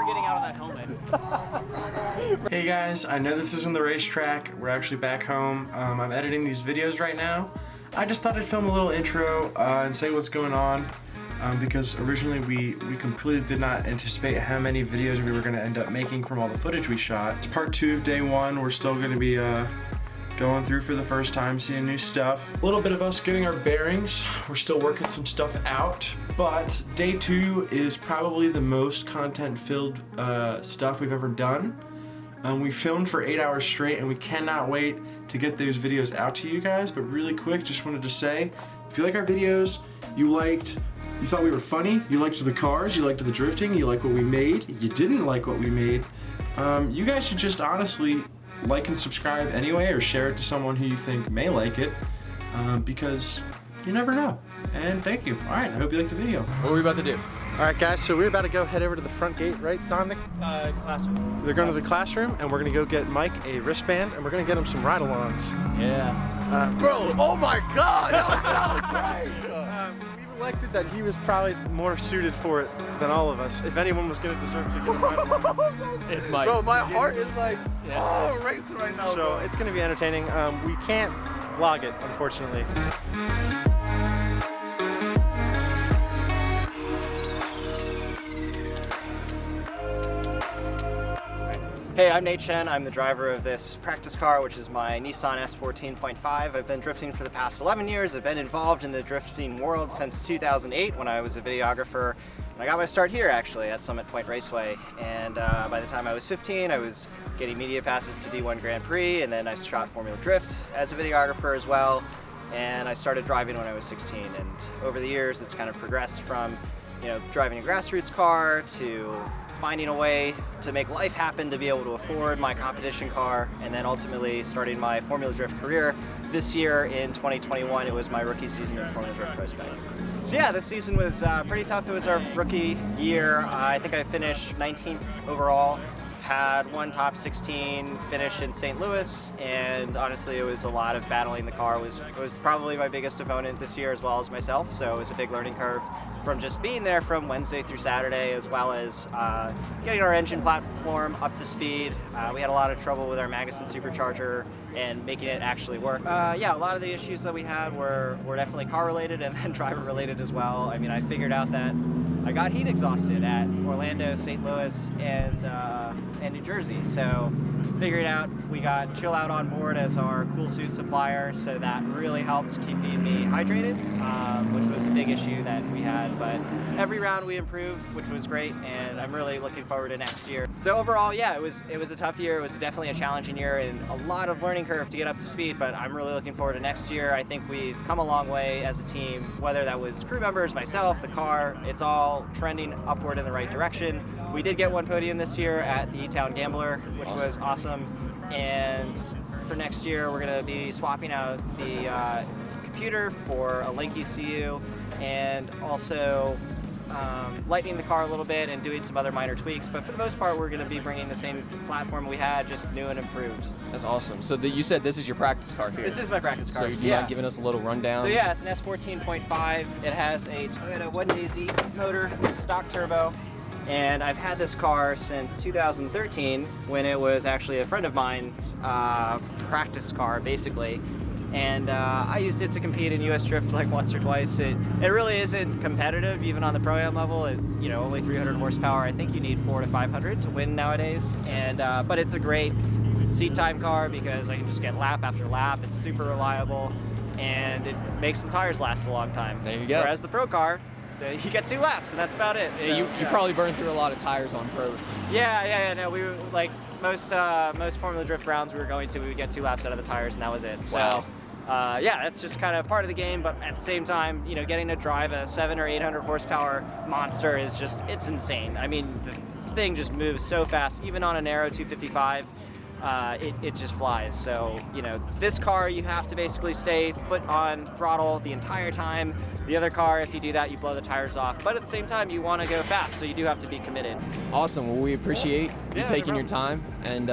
getting out of that helmet. Hey guys, I know this isn't the racetrack. We're actually back home. I'm editing these videos right now. I just thought I'd film a little intro and say what's going on because originally we completely did not anticipate how many videos we were going to end up making from all the footage we shot. It's part 2 of day 1. We're still going to be going through for the first time, seeing new stuff. A little bit of us getting our bearings. We're still working some stuff out, but day 2 is probably the most content-filled stuff we've ever done. We filmed for 8 hours straight, and we cannot wait to get those videos out to you guys. But really quick, just wanted to say, if you like our videos, you thought we were funny, you liked the cars, you liked the drifting, you liked what we made, you didn't like what we made, you guys should just honestly like and subscribe anyway, or share it to someone who you think may like it, because you never know. And thank you. All right, I hope you liked the video. What are we about to do? All right, guys, so we're about to go head over to the front gate, right, Dominic? Classroom. They're going to the classroom, and we're gonna go get Mike a wristband, and we're gonna get him some ride-alongs. Yeah. Bro, oh my God, that was so great! We've elected that he was probably more suited for it than all of us. If anyone was gonna deserve to get a ride-alongs, It's Mike. Bro, my heart is like, oh, racing right now. so bro. it's gonna be entertaining. We can't vlog it, unfortunately. Hey, I'm Nate Chen. I'm the driver of this practice car, which is my Nissan S14.5. I've been drifting for the past 11 years. I've been involved in the drifting world since 2008 when I was a videographer. And I got my start here, actually, at Summit Point Raceway. And by the time I was 15, I was getting media passes to D1 Grand Prix, and then I shot Formula Drift as a videographer as well. And I started driving when I was 16. And over the years, it's kind of progressed from, driving a grassroots car to finding a way to make life happen to be able to afford my competition car, and then ultimately starting my Formula Drift career. This year in 2021, it was my rookie season in Formula Drift PROSPEC. So yeah, this season was pretty tough. It was our rookie year. I think I finished 19th overall, had one top 16 finish in St. Louis, and honestly it was a lot of battling the car. It was probably my biggest opponent this year as well as myself, so it was a big learning curve from just being there from Wednesday through Saturday, as well as getting our engine platform up to speed. We had a lot of trouble with our Magnuson supercharger and making it actually work. Yeah, a lot of the issues that we had were definitely car related and then driver related as well. I mean, I figured out that I got heat exhausted at Orlando, St. Louis, and New Jersey. So figured out we got Chill Out on board as our cool suit supplier, so that really helped keeping me hydrated, which was a big issue that we had. But every round we improved, which was great, and I'm really looking forward to next year. So overall, yeah, it was a tough year. It was definitely a challenging year and a lot of learning curve to get up to speed, but I'm really looking forward to next year. I think we've come a long way as a team, whether that was crew members, myself, the car, it's all trending upward in the right direction. We did get one podium this year at the E-Town Gambler, which was awesome. And for next year, we're going to be swapping out the computer for a Link ECU, and also lightening the car a little bit and doing some other minor tweaks. But for the most part, we're going to be bringing the same platform we had, just new and improved. That's awesome. So you said this is your practice car here. This is my practice car. So do you mind giving us a little rundown? So yeah, it's an S14.5. It has a Toyota 1JZ motor, stock turbo. And I've had this car since 2013, when it was actually a friend of mine's practice car, basically. And I used it to compete in US Drift like once or twice. It really isn't competitive, even on the Pro-Am level. It's only 300 horsepower. I think you need 400 to 500 to win nowadays. And but it's a great seat time car because I can just get lap after lap. It's super reliable, and it makes the tires last a long time. There you go. Whereas the Pro car, you get 2 laps, and that's about it. So, you probably burned through a lot of tires on Pro. Yeah. No, we were like most Formula Drift rounds we were going to, we would get 2 laps out of the tires, and that was it. So, wow. Yeah, that's just kind of part of the game. But at the same time, getting to drive a 700 or 800 horsepower monster is it's insane. I mean, this thing just moves so fast, even on a narrow 255. It just flies. So, this car, you have to basically stay foot on throttle the entire time. The other car, if you do that, you blow the tires off. But at the same time, you want to go fast, so you do have to be committed. Awesome. Well, we appreciate you taking your time, and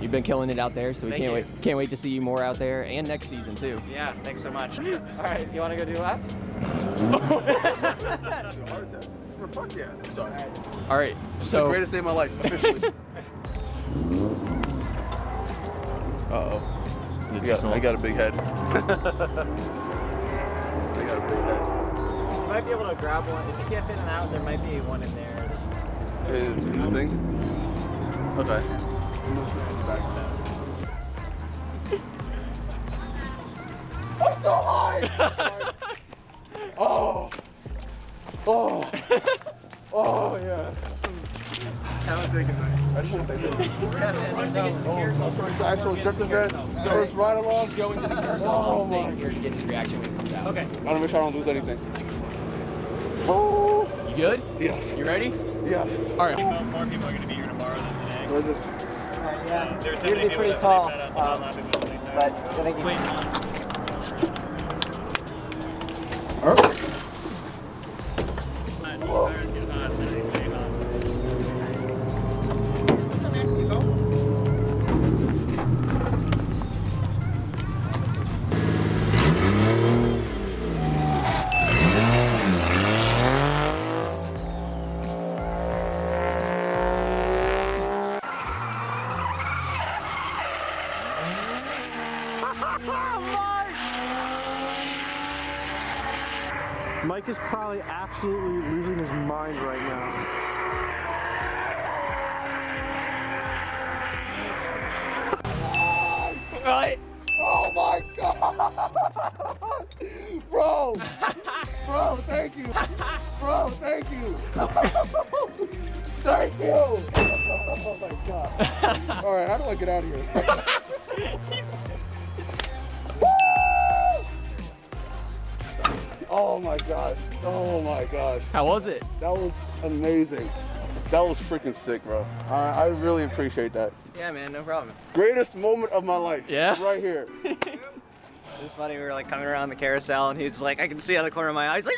you've been killing it out there, so we can't wait to see you more out there, and next season too. Yeah, thanks so much. All right, you want to go do a lap? Heart attack. Fuck yeah. I'm sorry. All right. It's So the greatest day of my life, officially. Uh-oh. I got a big head. I got a big head. You might be able to grab one. If you can't fit it out, there might be one in there. Is the thing? Okay. I'm so high! Oh! Oh! Oh, yeah. I just want to thank you. It's the actual trip event. So first ride along. he's going to the carousel. I'm staying here to get his reaction when he comes out. Okay. I want to make sure I don't lose anything. Oh! You good? Yes. You ready? Yes. All right. More people are going to be here tomorrow than today. We're just... Yeah, There's you're gonna be pretty tall, but I think you Mike is probably absolutely losing his mind right now. Right. Oh my God! Bro! Bro, thank you! Bro, thank you! Thank you! Oh my God. Alright, how do I get out of here? Oh my gosh. Oh my gosh. How was it? That was amazing. That was freaking sick, bro. I really appreciate that. Yeah, man, no problem. Greatest moment of my life. Yeah? Right here. It was funny, we were like coming around the carousel and he was like, I can see out of the corner of my eye. He's like,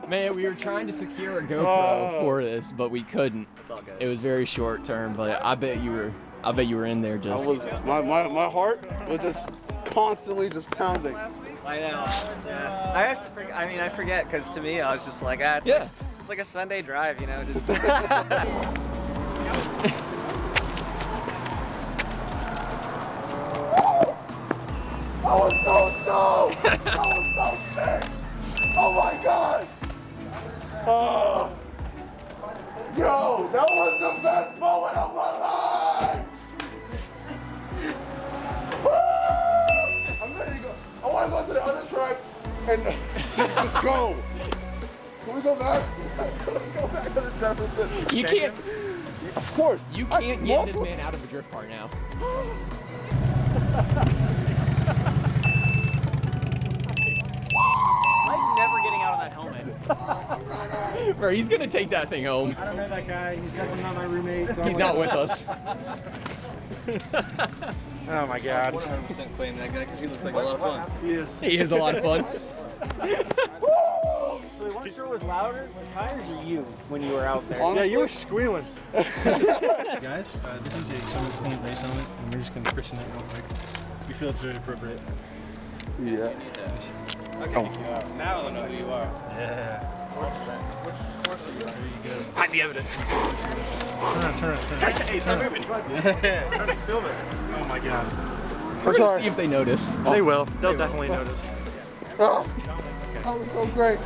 Man, we were trying to secure a GoPro for this, but we couldn't. It's all good. It was very short term, but I bet you were in there just. My heart was just constantly just pounding. I know. Yeah. I have to forget, I forget because to me I was just like, it's like a Sunday drive, you know, just. That was so dope! That was so sick! Oh my God! Oh. Yo, that was the best moment of my life! Woo! I'm ready to go. I want to go to the other track and just go. Can we go back? Can we go back to the Jefferson? You can't. Of course. You can't get this man out of a drift car now. Mike's never getting out of that helmet. Bro, he's gonna take that thing home. I don't know that guy. He's definitely not my roommate. He's not with us. Oh my God. 100% claim that guy because he looks like a lot of fun. He is a lot of fun. So the one show was louder with tires or you when you were out there? Honestly? Yeah, you were squealing. Guys, this is a summer clean race helmet, and we're just going to christen it real quick. We feel it's very appropriate. Yes. Okay. Now I don't know who you are. Yeah. Which course are you on? There you go. Hide the evidence. Turn around. Hey, stop moving. Yeah, trying to film it. Oh my God. We're gonna see if they notice. They will. They'll definitely notice. Oh, that was so great.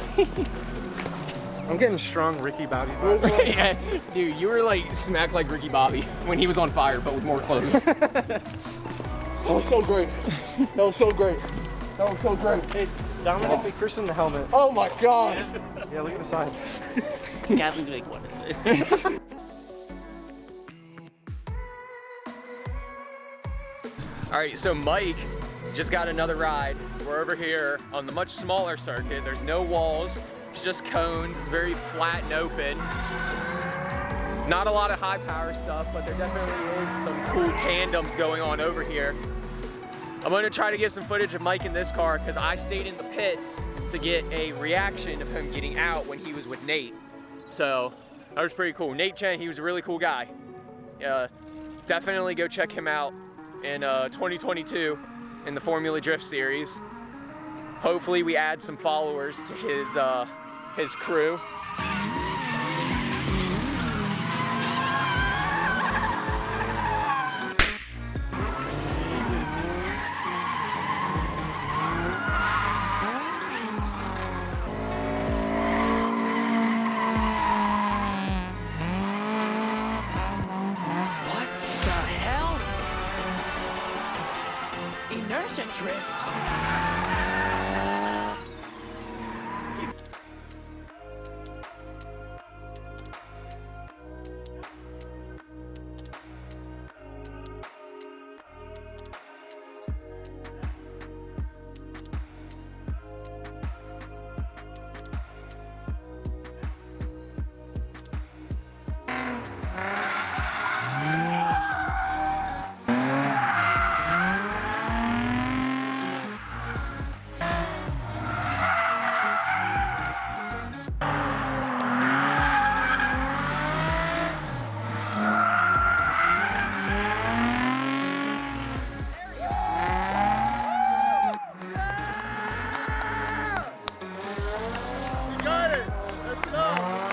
I'm getting strong Ricky Bobby vibes. Yeah, dude, you were like smacked like Ricky Bobby when he was on fire, but with more clothes. That was so great. That was so great. That was so great. Hey, Dominic, we christened the helmet. Oh my God. Yeah, look at the side. Gavin's like, what is this? All right, so Mike just got another ride. We're over here on the much smaller circuit. There's no walls, it's just cones. It's very flat and open. Not a lot of high power stuff, but there definitely is some cool tandems going on over here. I'm gonna try to get some footage of Mike in this car because I stayed in the pits to get a reaction of him getting out when he was with Nate. So that was pretty cool. Nate Chen, he was a really cool guy. Definitely go check him out in 2022 in the Formula Drift Series. hopefully we add some followers to his crew. Inertia drift.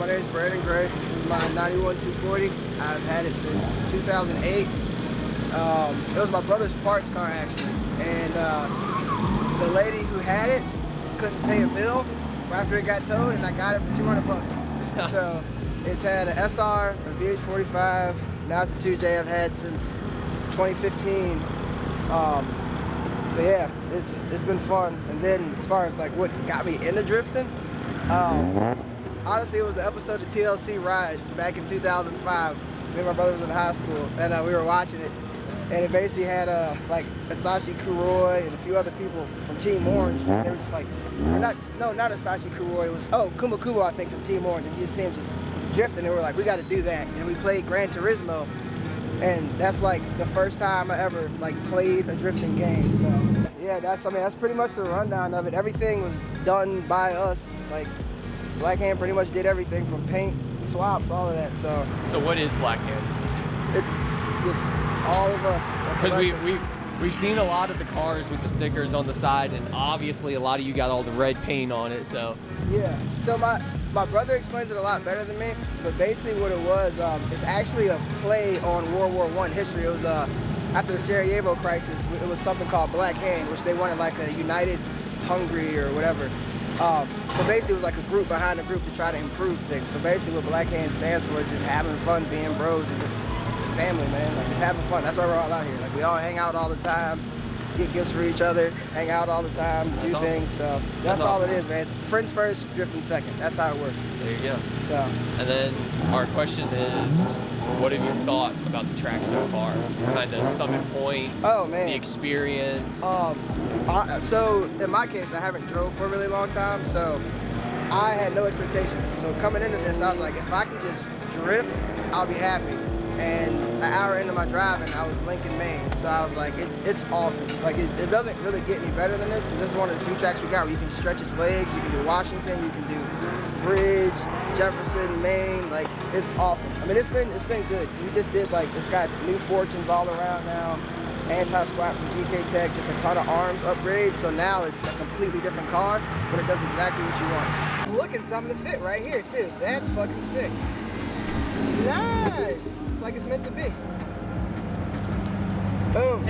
My name is Brandon Gray. This is my 91 240. I've had it since 2008. It was my brother's parts car actually, and the lady who had it couldn't pay a bill after it got towed, and I got it for 200 bucks. So it's had an SR, a VH45. Now it's a 2J I've had since 2015. So yeah, it's been fun. And then as far as like what got me into drifting, honestly, it was an episode of TLC Rides back in 2005. Me and my brother was in high school, and we were watching it. And it basically had like Asashi Kuroi and a few other people from Team Orange. They were just like, not Asashi Kuroi. It was Kuma Kubo, I think, from Team Orange. And you just see him just drifting. And we were like, we got to do that. And we played Gran Turismo, and that's like the first time I ever like played a drifting game. So yeah, that's pretty much the rundown of it. Everything was done by us. Like Black Hand pretty much did everything from paint, swaps, all of that. So what is Black Hand? it's just all of us. Because we've seen a lot of the cars with the stickers on the side, and obviously a lot of you got all the red paint on it. So yeah. So my brother explains it a lot better than me. But basically, what it was, it's actually a play on World War I history. It was after the Sarajevo crisis. It was something called Black Hand, which they wanted like a united Hungary or whatever. So basically, it was like a group behind a group to try to improve things. So basically, what Black Hand stands for is just having fun, being bros, and just family, man. Like just having fun. That's why we're all out here. Like we all hang out all the time, get gifts for each other, hang out all the time, do things. So that's all it is, man. It's friends first, drifting second. That's how it works. there you go. So And then our question is, what have you thought about the track so far? Kind of Summit Point, oh man, the experience. So in my case, I haven't drove for a really long time, so I had no expectations. So coming into this, I was like, if I can just drift, I'll be happy. And an hour into my driving, I was Lincoln, Maine. So I was like, it's awesome. Like it doesn't really get any better than this, because this is one of the few tracks we got where you can stretch its legs. You can do Washington, you can do Bridge, Jefferson, Maine. Like it's awesome. I mean, it's been good. We just did like, it's got new fortunes all around now. Anti-squat from GK Tech, just a ton of arms upgrades. So now it's a completely different car, but it does exactly what you want. It's looking something to fit right here too. That's fucking sick. Nice. It's like it's meant to be. Boom.